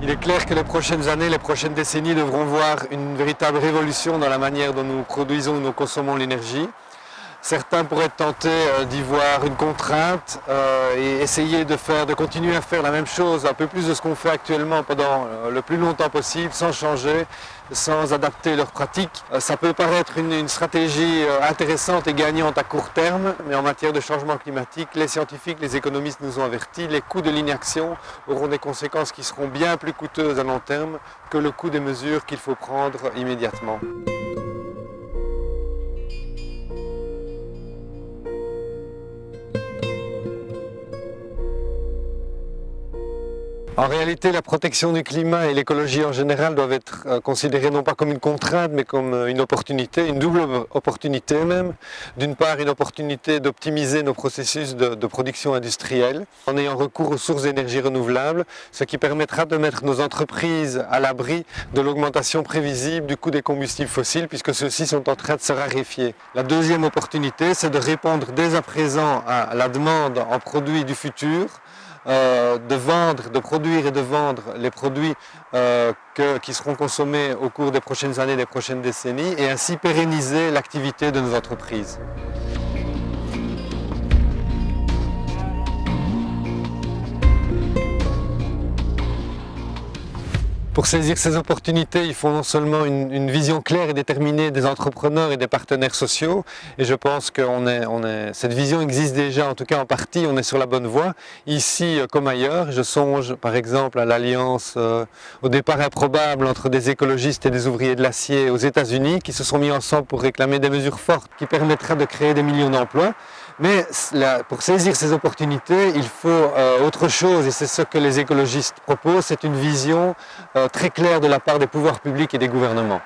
Il est clair que les prochaines années, les prochaines décennies devront voir une véritable révolution dans la manière dont nous produisons et nous consommons l'énergie. Certains pourraient être tentés d'y voir une contrainte et essayer de continuer à faire la même chose, un peu plus de ce qu'on fait actuellement pendant le plus longtemps possible, sans changer, sans adapter leurs pratiques. Ça peut paraître une stratégie intéressante et gagnante à court terme, mais en matière de changement climatique, les scientifiques, les économistes nous ont avertis, les coûts de l'inaction auront des conséquences qui seront bien plus coûteuses à long terme que le coût des mesures qu'il faut prendre immédiatement. En réalité, la protection du climat et l'écologie en général doivent être considérées non pas comme une contrainte, mais comme une opportunité, une double opportunité même. D'une part, une opportunité d'optimiser nos processus de production industrielle en ayant recours aux sources d'énergie renouvelables, ce qui permettra de mettre nos entreprises à l'abri de l'augmentation prévisible du coût des combustibles fossiles, puisque ceux-ci sont en train de se raréfier. La deuxième opportunité, c'est de répondre dès à présent à la demande en produits du futur, de produire et de vendre les produits qui seront consommés au cours des prochaines années, des prochaines décennies, et ainsi pérenniser l'activité de nos entreprises. Pour saisir ces opportunités, il faut non seulement une vision claire et déterminée des entrepreneurs et des partenaires sociaux, et je pense que cette vision existe déjà, en tout cas en partie, on est sur la bonne voie, ici comme ailleurs. Je songe par exemple à l'alliance au départ improbable entre des écologistes et des ouvriers de l'acier aux États-Unis qui se sont mis ensemble pour réclamer des mesures fortes qui permettraient de créer des millions d'emplois. Mais pour saisir ces opportunités, il faut autre chose, et c'est ce que les écologistes proposent, c'est une vision très claire de la part des pouvoirs publics et des gouvernements.